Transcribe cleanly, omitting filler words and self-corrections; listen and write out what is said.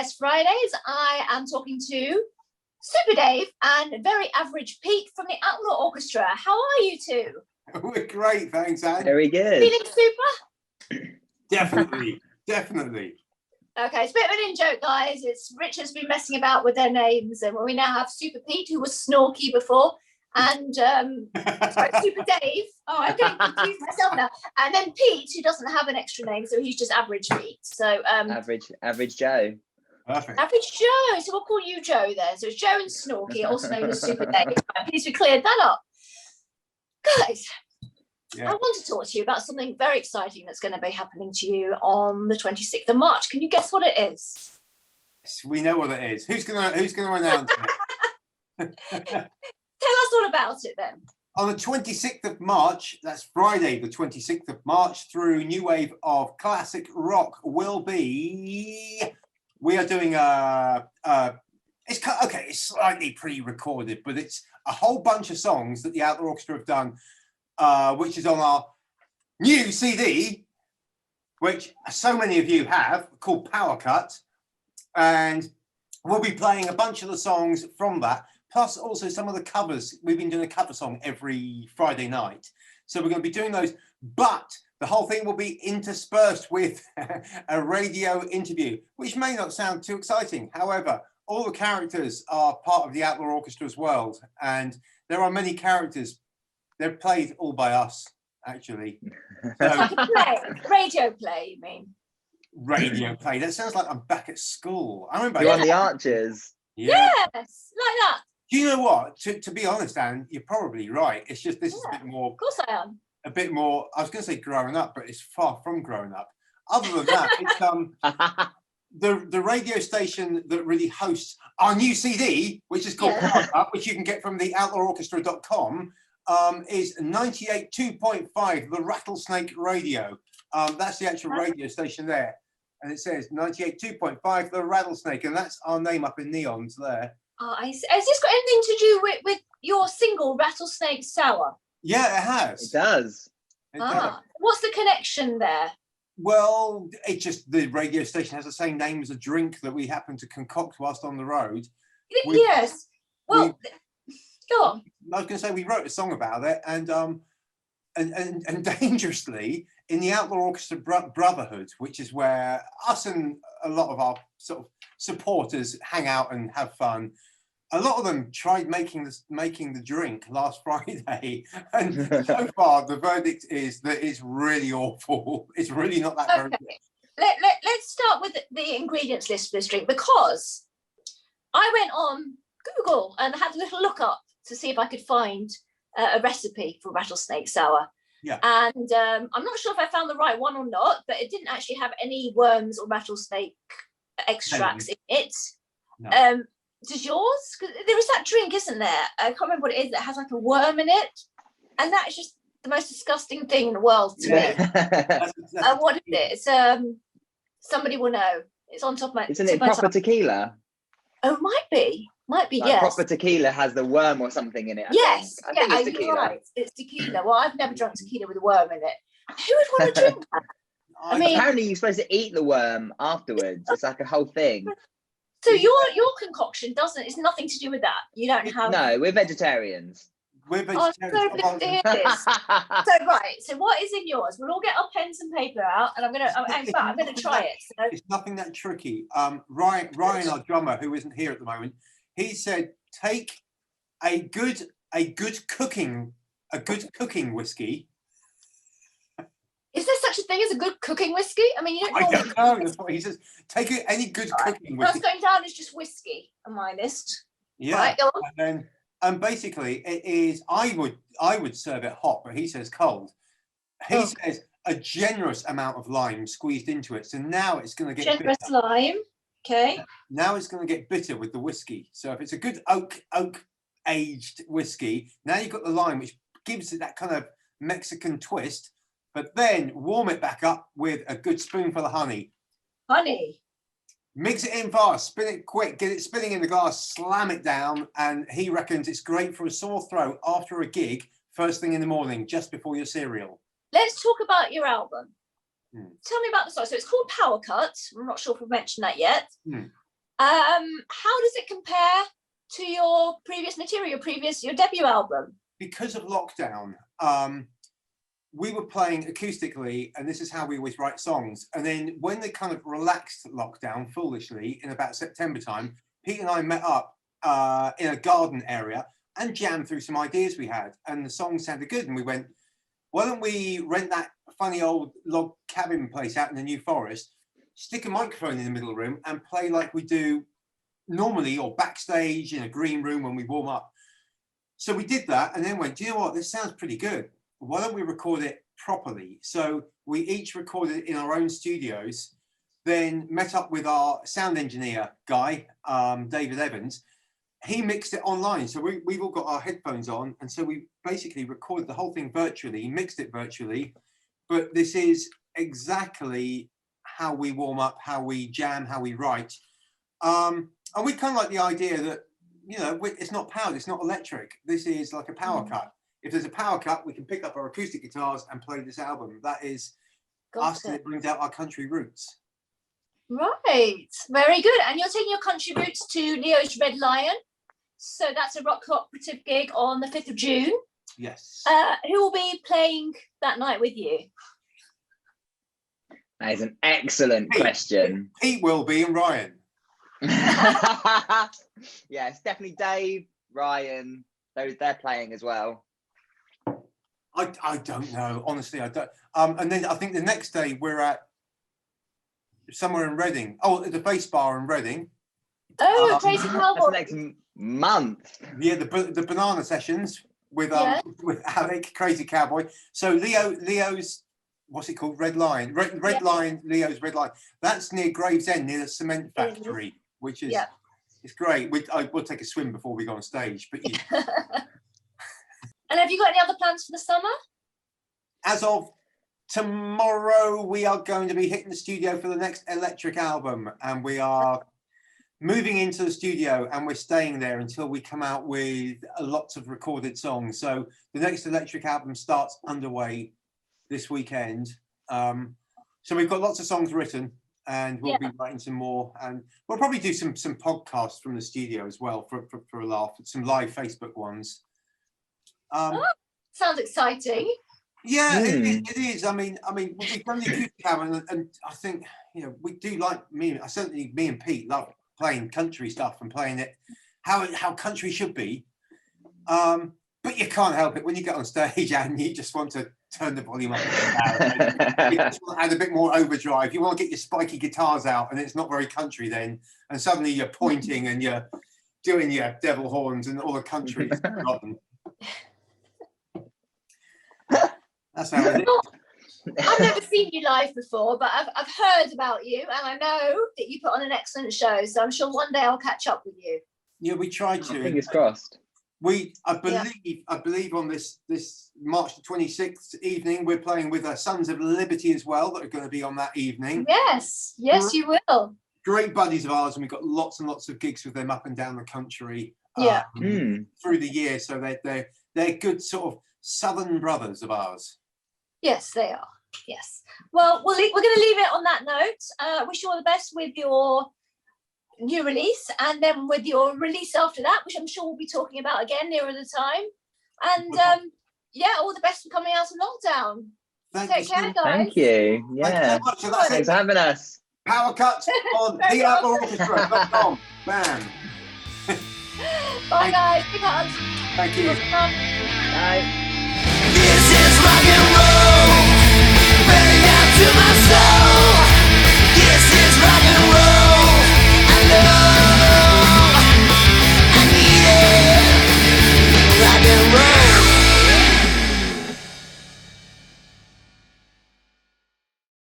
Webfest Fridays. I am talking to Super Dave and very average Pete from the Outlaw Orchestra. How are you two? We're great, thanks, Anne. Very good. Feeling super? Definitely, definitely. Okay, it's a bit of an in-joke, guys. Richard's been messing about with their names, and we now have Super Pete, who was Snorky before, and sorry, Super Dave. Oh, I'm getting confused myself now. And then Pete, who doesn't have an extra name, so he's just Average Pete. So average Joe. Perfect. Average Joe. So we'll call you Joe then. So it's Joe and Snorky, also known as Super Dave. At least we cleared that up, guys. Yeah. I want to talk to you about something very exciting that's going to be happening to you on the 26th of March. Can you guess what it is? Yes, we know what it is. Who's gonna announce it? Tell us all about it then. On the 26th of March, that's Friday, the 26th of March, through New Wave of Classic Rock we are doing it's slightly pre-recorded, but it's a whole bunch of songs that the Outlaw Orchestra have done, which is on our new CD, which so many of you have, called Power Cut. And we'll be playing a bunch of the songs from that, plus also some of the covers. We've been doing a cover song every Friday night. So we're going to be doing those, but the whole thing will be interspersed with a radio interview, which may not sound too exciting. However, all the characters are part of the Outlaw Orchestra's world, and there are many characters. They're played all by us, actually. So, Like a play, radio play, you mean? Radio play. That sounds like I'm back at school. I remember. You're on the Archers. Yeah. Yes, like that. Do you know what? To be honest, Anne, you're probably right. It's just this is a bit more. Of course I am. A bit more. I was going to say growing up, but it's far from growing up. Other than that, it's the radio station that really hosts our new CD, which is called Power Up, which you can get from the outlaworchestra.com, is 98.2.5, the Rattlesnake Radio. That's the actual radio station there. And it says 98.2.5, the Rattlesnake, and that's our name up in neons there. Oh, I see. Has this got anything to do with your single, Rattlesnake Sour? Yeah, it has. It does. It does. What's the connection there? Well, it's just the radio station has the same name as a drink that we happen to concoct whilst on the road. Yes. Well, go on. I was going to say we wrote a song about it, and dangerously in the Outlaw Orchestra Brotherhood, which is where us and a lot of our sort of supporters hang out and have fun. A lot of them tried making the drink last Friday, and so far the verdict is that it's really awful. It's really not that very good. Let's start with the ingredients list for this drink, because I went on Google and had a little look up to see if I could find a recipe for Rattlesnake Sour. Yeah. And I'm not sure if I found the right one or not, but it didn't actually have any worms or rattlesnake extracts in it. No. Does yours? Because there is that drink, isn't there? I can't remember what it is that has like a worm in it, and that's just the most disgusting thing in the world to me. That's What is it? It's somebody will know. It's on top of my. Isn't it proper tequila? Oh, might be, Like yes. Proper tequila has the worm or something in it. Yes, I think it's tequila. you're right. It's tequila. Well, I've never drunk tequila with a worm in it. Who would want to drink that? I mean, apparently you're supposed to eat the worm afterwards. It's like a whole thing. So your concoction it's nothing to do with that. You don't have. No, we're vegetarians. We're Oh, vegetarians. so this. So right. So what is in yours? We'll all get our pens and paper out, and I'm gonna try it. So. It's nothing that tricky. Ryan, our drummer, who isn't here at the moment, he said take a good cooking whiskey. Is there such a thing as a good cooking whiskey? I mean, you don't I don't know. That's what he says. Take any good cooking whiskey. What's going down is just whiskey on my list. Yeah. Right, go on. And basically it is. I would serve it hot, but he says cold. He says a generous amount of lime squeezed into it. So now it's going to get generous bitter. lime. Okay. Now it's going to get bitter with the whiskey. So if it's a good oak aged whiskey, now you've got the lime, which gives it that kind of Mexican twist. But then warm it back up with a good spoonful of honey. Honey. Mix it in fast, spin it quick, get it spinning in the glass, slam it down, and he reckons it's great for a sore throat after a gig, first thing in the morning, just before your cereal. Let's talk about your album. Tell me about the song. So it's called Power Cut. I'm not sure if we've mentioned that yet. How does it compare to your previous material, your debut album? Because of lockdown, we were playing acoustically, and this is how we always write songs. And then when they kind of relaxed lockdown foolishly in about September time, Pete and I met up in a garden area and jammed through some ideas we had, and the song sounded good. And we went, why don't we rent that funny old log cabin place out in the New Forest, stick a microphone in the middle of the room and play like we do normally, or backstage in a green room when we warm up. So we did that, and then went, do you know what, this sounds pretty good. Why don't we record it properly? So we each recorded it in our own studios, then met up with our sound engineer guy, David Evans. He mixed it online. So we've all got our headphones on. And so we basically recorded the whole thing virtually, mixed it virtually. But this is exactly how we warm up, how we jam, how we write. And we kind of like the idea that, you know, it's not powered, it's not electric. This is like a power cut. If there's a power cut, we can pick up our acoustic guitars and play this album. That is us, and it brings out our country roots. Right, very good. And you're taking your country roots to Leo's Red Lion. So that's a rock cooperative gig on the 5th of June. Yes. Who will be playing that night with you? That is an excellent question. Pete will be, and Ryan. Yeah, it's definitely Dave, Ryan. They're playing as well. I don't know, honestly, I don't. And then I think the next day we're at somewhere in Reading. Oh, at the Bass Bar in Reading. Oh, Crazy Cowboy. That's next month. Yeah, the banana sessions with Alec, Crazy Cowboy. So Leo's, what's it called? Red Lion. Red Lion, Leo's Red Lion. That's near Gravesend, near the cement factory, which is it's great. We'll take a swim before we go on stage. But yeah. And have you got any other plans for the summer? As of tomorrow, we are going to be hitting the studio for the next Electric album, and we are moving into the studio, and we're staying there until we come out with lots of recorded songs. So the next Electric album starts underway this weekend. So we've got lots of songs written, and we'll be writing some more, and we'll probably do some podcasts from the studio as well for a laugh, some live Facebook ones. Sounds exciting. Yeah, it is. I mean, we've done the acoustic album, and I think, you know, we do like me and Pete love playing country stuff and playing it how country should be. But you can't help it when you get on stage and you just want to turn the volume up and down. You just want to add a bit more overdrive. You want to get your spiky guitars out, and it's not very country then. And suddenly you're pointing and you're doing your devil horns and all the country is forgotten. That's how it is. I've never seen you live before, but I've heard about you, and I know that you put on an excellent show. So I'm sure one day I'll catch up with you. Yeah, we tried to. Fingers crossed. I believe on this March the 26th evening, we're playing with Sons of Liberty as well, that are going to be on that evening. Yes, you will. Great buddies of ours, and we've got lots and lots of gigs with them up and down the country through the year. So they're good sort of southern brothers of ours. Yes, they are. Yes. Well, we're going to leave it on that note. Wish you all the best with your new release, and then with your release after that, which I'm sure we'll be talking about again nearer the time. And all the best for coming out of lockdown. Take care, guys. Thank you. Yeah. Thanks for having us. Power cuts on theOutlaw Bam. Bye, guys. Big hugs. Thank you. Bye.